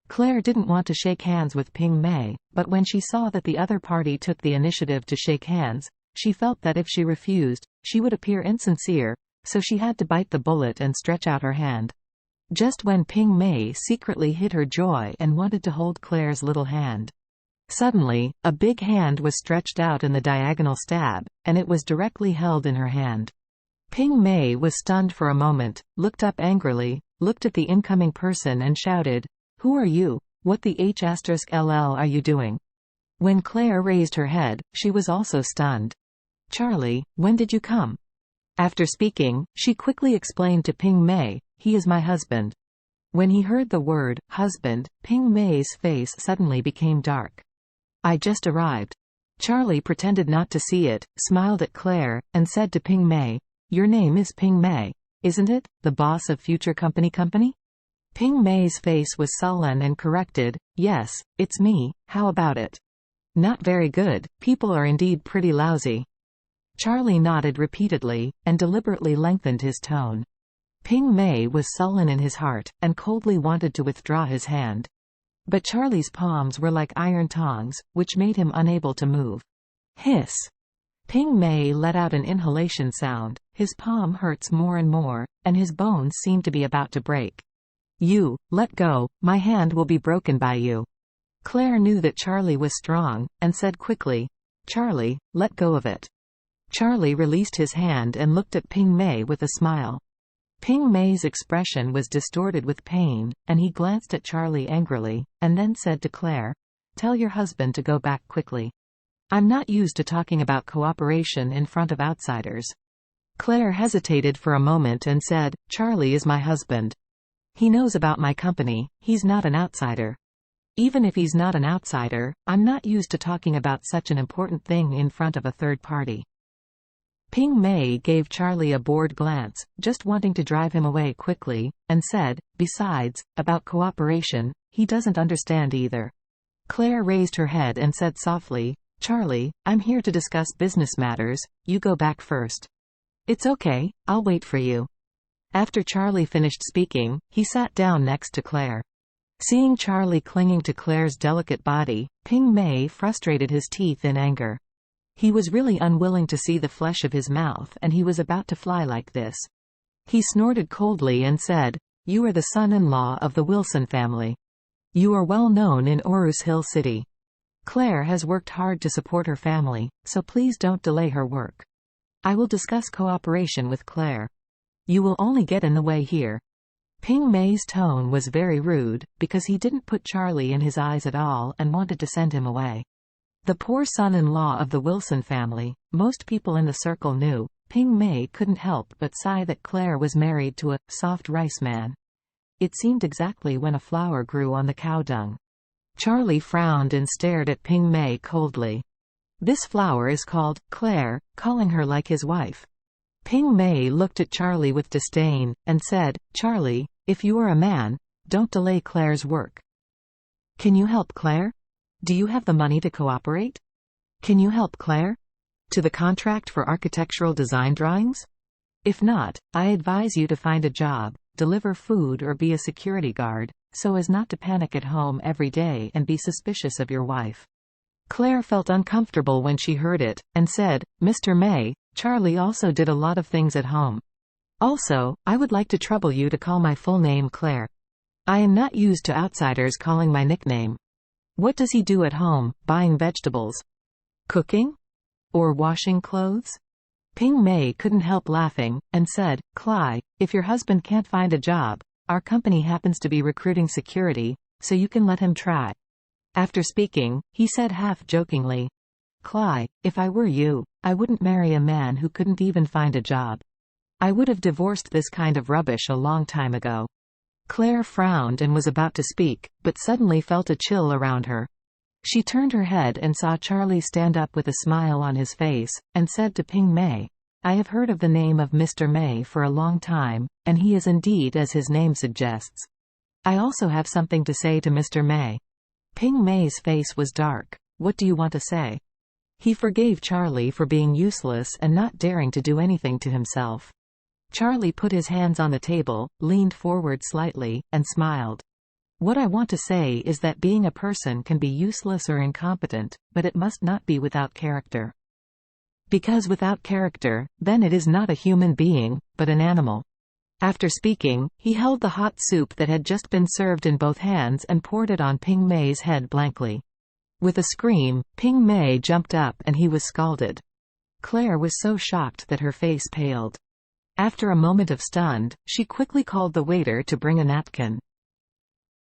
Claire didn't want to shake hands with Ping Mei, but when she saw that the other party took the initiative to shake hands, she felt that if she refused, she would appear insincere, so she had to bite the bullet and stretch out her hand. Just when Ping Mei secretly hid her joy and wanted to hold Claire's little hand. Suddenly, a big hand was stretched out in the diagonal stab, and it was directly held in her hand. Ping Mei was stunned for a moment, looked up angrily, looked at the incoming person and shouted, "Who are you? What the h*ll are you doing?" When Claire raised her head, she was also stunned. "Charlie, when did you come?" After speaking, she quickly explained to Ping Mei, "He is my husband." When he heard the word, husband, Ping Mei's face suddenly became dark. "I just arrived." Charlie pretended not to see it, smiled at Claire, and said to Ping Mei, "Your name is Ping Mei, isn't it, the boss of Future Company? Ping Mei's face was sullen and corrected, "Yes, it's me, how about it?" "Not very good, people are indeed pretty lousy." Charlie nodded repeatedly, and deliberately lengthened his tone. Ping Mei was sullen in his heart, and coldly wanted to withdraw his hand. But Charlie's palms were like iron tongs, which made him unable to move. Hiss! Ping Mei let out an inhalation sound, his palm hurts more and more, and his bones seemed to be about to break. "You, let go, my hand will be broken by you." Claire knew that Charlie was strong, and said quickly, "Charlie, let go of it." Charlie released his hand and looked at Ping Mei with a smile. Ping Mei's expression was distorted with pain, and he glanced at Charlie angrily, and then said to Claire, "Tell your husband to go back quickly. I'm not used to talking about cooperation in front of outsiders." Claire hesitated for a moment and said, "Charlie is my husband. He knows about my company, he's not an outsider." "Even if he's not an outsider, I'm not used to talking about such an important thing in front of a third party." Ping Mei gave Charlie a bored glance, just wanting to drive him away quickly, and said, "Besides, about cooperation, he doesn't understand either." Claire raised her head and said softly, "Charlie, I'm here to discuss business matters, you go back first." "It's okay, I'll wait for you." After Charlie finished speaking, he sat down next to Claire. Seeing Charlie clinging to Claire's delicate body, Ping Mei frustrated his teeth in anger. He was really unwilling to see the flesh of his mouth, and he was about to fly like this. He snorted coldly and said, "You are the son-in-law of the Wilson family. You are well known in Orus Hill City. Claire has worked hard to support her family, so please don't delay her work. I will discuss cooperation with Claire. You will only get in the way here." Ping Mei's tone was very rude, because he didn't put Charlie in his eyes at all and wanted to send him away. The poor son-in-law of the Wilson family, most people in the circle knew. Ping Mei couldn't help but sigh that Claire was married to a soft rice man. It seemed exactly when a flower grew on the cow dung. Charlie frowned and stared at Ping Mei coldly. This flower is called Claire, calling her like his wife. Ping Mei looked at Charlie with disdain, and said, "Charlie, if you are a man, don't delay Claire's work. Can you help Claire? Do you have the money to cooperate? Can you help Claire? To the contract for architectural design drawings? If not, I advise you to find a job, deliver food or be a security guard, so as not to panic at home every day and be suspicious of your wife." Claire felt uncomfortable when she heard it, and said, "Mr. Mei, Charlie also did a lot of things at home. Also, I would like to trouble you to call my full name Claire. I am not used to outsiders calling my nickname. What does he do at home, buying vegetables? Cooking? Or washing clothes?" Ping Mei couldn't help laughing, and said, "Cly, if your husband can't find a job, our company happens to be recruiting security, so you can let him try." After speaking, he said half-jokingly, "Cly, if I were you, I wouldn't marry a man who couldn't even find a job. I would have divorced this kind of rubbish a long time ago." Claire frowned and was about to speak, but suddenly felt a chill around her. She turned her head and saw Charlie stand up with a smile on his face, and said to Ping Mei, "I have heard of the name of Mr. Mei for a long time, and he is indeed as his name suggests. I also have something to say to Mr. Mei." Ping Mei's face was dark. "What do you want to say?" He forgave Charlie for being useless and not daring to do anything to himself. Charlie put his hands on the table, leaned forward slightly, and smiled. What I want to say is that being a person can be useless or incompetent, but it must not be without character. Because without character, then it is not a human being, but an animal." After speaking, he held the hot soup that had just been served in both hands and poured it on Ping Mei's head blankly. With a scream, Ping Mei jumped up and he was scalded. Claire was so shocked that her face paled. After a moment of stunned, she quickly called the waiter to bring a napkin.